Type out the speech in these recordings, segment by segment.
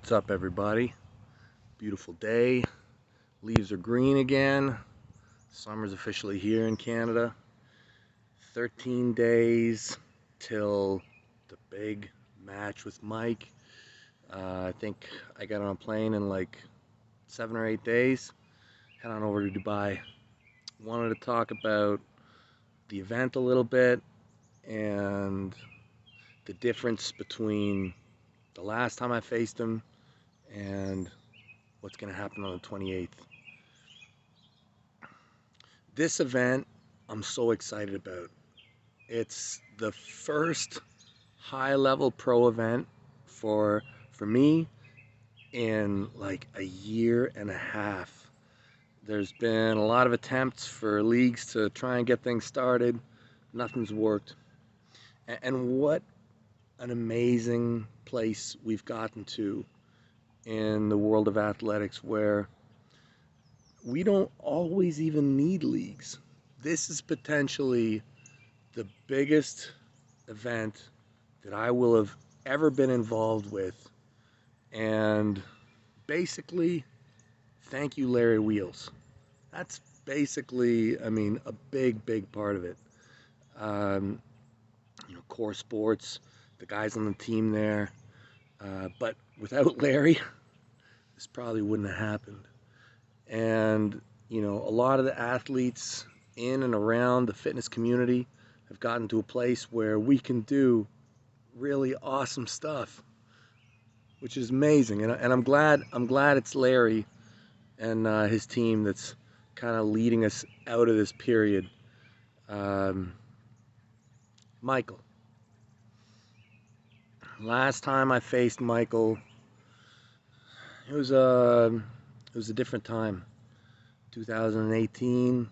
What's up, everybody? Beautiful day. Leaves are green again. Summer's officially here in Canada. 13 days till the big match with Mike. I think I got on a plane in like 7 or 8 days. Head on over to Dubai. Wanted to talk about the event a little bit and the difference between the last time I faced him and what's going to happen on the 28th. This event I'm so excited about. It's the first high-level pro event for me in like a year and a half. There's been a lot of attempts for leagues to try and get things started. Nothing's worked. And what an amazing place we've gotten to in the world of athletics, where we don't always even need leagues. This is potentially the biggest event that I will have ever been involved with. And basically, thank you, Larry Wheels. That's basically, I mean, a big part of it. Core Sports, the guys on the team there. But without Larry, this probably wouldn't have happened. And, a lot of the athletes in and around the fitness community have gotten to a place where we can do really awesome stuff, which is amazing. And I'm glad it's Larry and his team that's kind of leading us out of this period. Michael. Last time I faced Michael, it was a different time. 2018.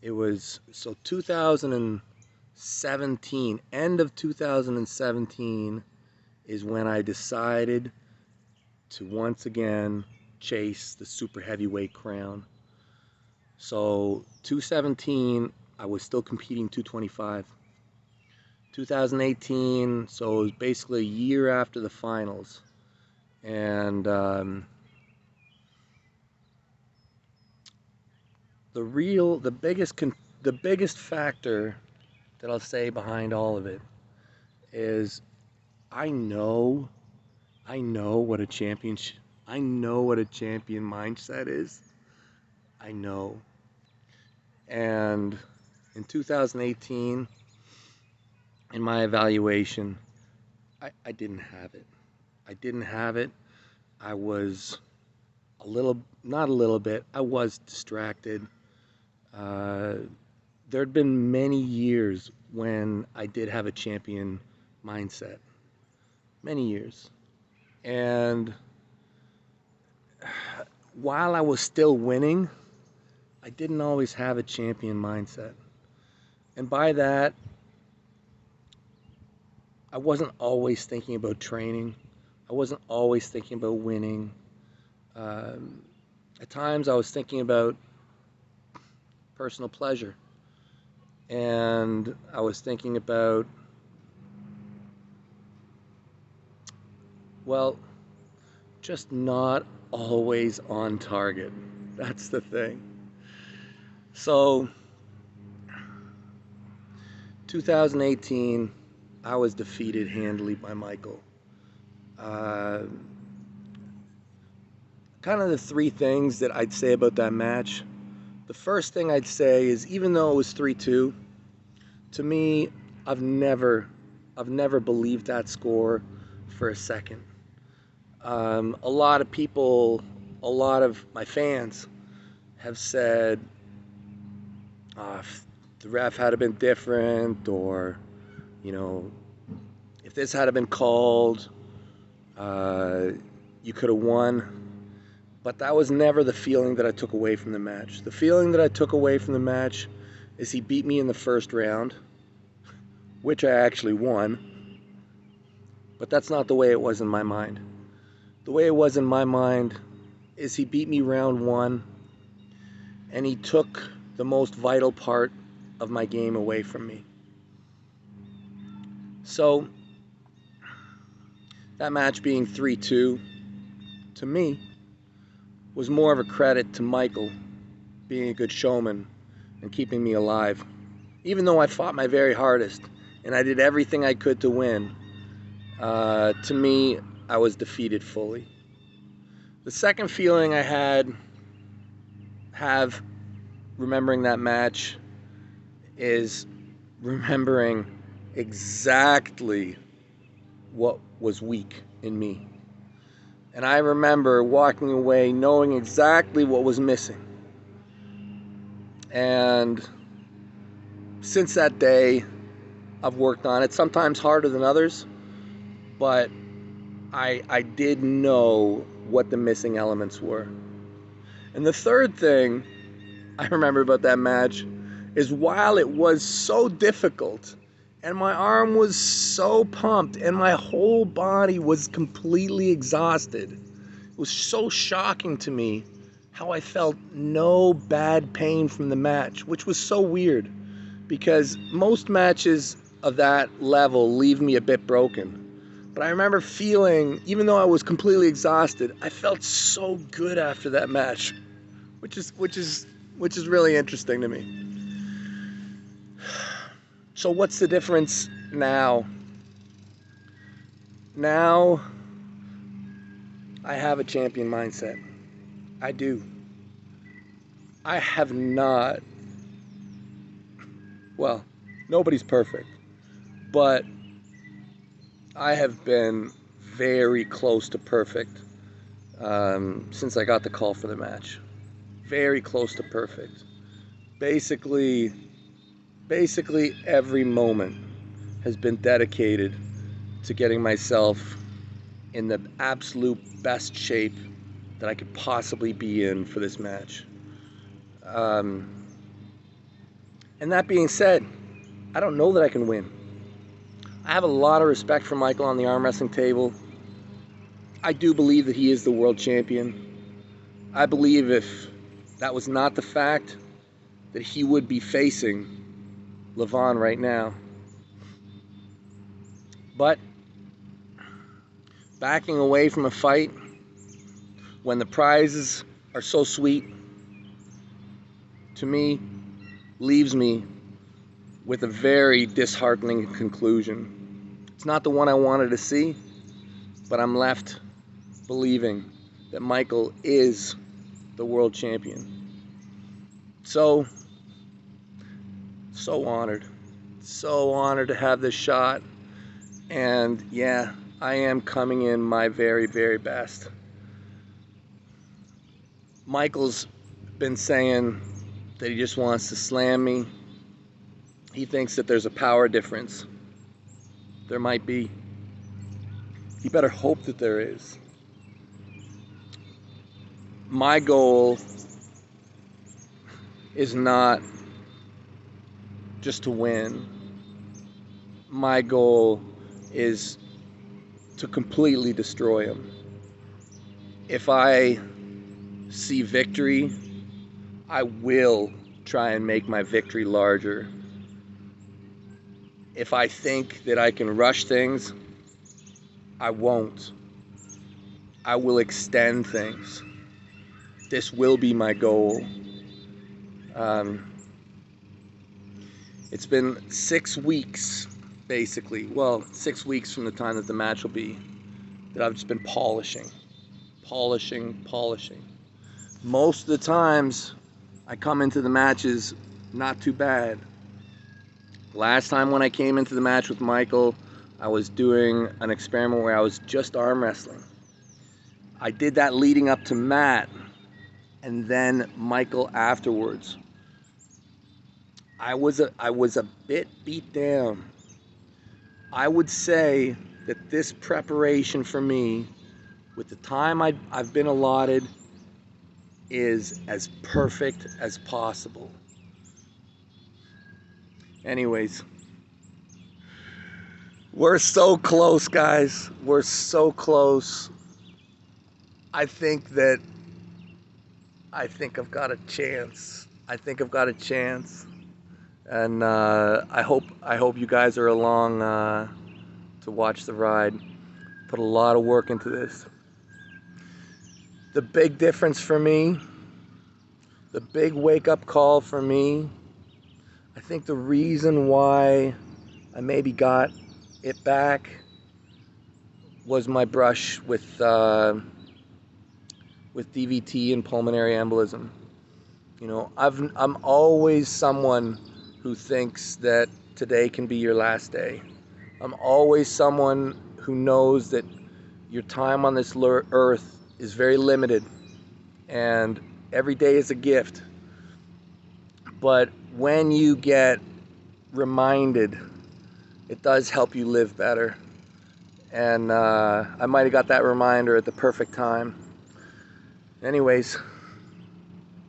It was 2017. End of 2017 is when I decided to once again chase the super heavyweight crown. So 2017, I was still competing 225. 2018, so it was basically a year after the finals. And the biggest factor that I'll say behind all of it is I know what a champion mindset is. I know. And in 2018, in my evaluation, I didn't have it. I was I was distracted. There'd been many years when I did have a champion mindset. Many years. And while I was still winning, I didn't always have a champion mindset. And by that, I wasn't always thinking about training. I wasn't always thinking about winning. At times I was thinking about personal pleasure. And I was thinking about, just not always on target. That's the thing. So, 2018, I was defeated handily by Michael. Kind of the three things that I'd say about that match. The first thing I'd say is, even though it was 3-2, to me, I've never believed that score for a second. A lot of people, a lot of my fans have said, if the ref had been different, or, if this had been called, you could have won. But that was never the feeling that I took away from the match. The feeling that I took away from the match is he beat me in the first round, which I actually won. But that's not the way it was in my mind. The way it was in my mind is he beat me round one, and he took the most vital part of my game away from me. So, that match being 3-2, to me, was more of a credit to Michael being a good showman and keeping me alive. Even though I fought my very hardest and I did everything I could to win, to me, I was defeated fully. The second feeling I have remembering that match is remembering exactly what was weak in me. And I remember walking away knowing exactly what was missing. And since that day, I've worked on it, sometimes harder than others, but I did know what the missing elements were. And the third thing I remember about that match is while it was so difficult and my arm was so pumped and my whole body was completely exhausted, it was so shocking to me how I felt no bad pain from the match, which was so weird because most matches of that level leave me a bit broken. But I remember feeling, even though I was completely exhausted, I felt so good after that match, which is really interesting to me. So what's the difference now? Now I have a champion mindset. I do. I have not, well, nobody's perfect, but I have been very close to perfect since I got the call for the match. Very close to perfect. Basically every moment has been dedicated to getting myself in the absolute best shape that I could possibly be in for this match. And that being said, I don't know that I can win. I have a lot of respect for Michael on the arm wrestling table. I do believe that he is the world champion. I believe if that was not the fact, that he would be facing Levon right now. But backing away from a fight when the prizes are so sweet, to me, leaves me with a very disheartening conclusion. It's not the one I wanted to see, but I'm left believing that Michael is the world champion. So honored. So honored to have this shot. And yeah, I am coming in my very, very best. Michael's been saying that he just wants to slam me. He thinks that there's a power difference. There might be. He better hope that there is. My goal is not just to win. My goal is to completely destroy him. If I see victory, I will try and make my victory larger. If I think that I can rush things, I won't. I will extend things. This will be my goal. It's been 6 weeks, basically. Well, 6 weeks from the time that the match will be, that I've just been polishing. Most of the times, I come into the matches not too bad. Last time when I came into the match with Michael, I was doing an experiment where I was just arm wrestling. I did that leading up to Matt, and then Michael afterwards. I was a bit beat down. I would say that this preparation for me, with the time I've been allotted, is as perfect as possible. Anyways, we're so close, guys. We're so close. I think I've got a chance. And I hope you guys are along to watch the ride. Put a lot of work into this. the big difference for me, the big wake-up call for me, I think the reason why I maybe got it back was my brush with DVT and pulmonary embolism. You know, I'm always someone who thinks that today can be your last day. I'm always someone who knows that your time on this earth is very limited and every day is a gift. But when you get reminded, it does help you live better. And I might have got that reminder at the perfect time. Anyways,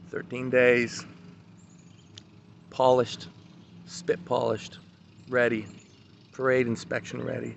13 days, polished, spit polished, ready, parade inspection ready.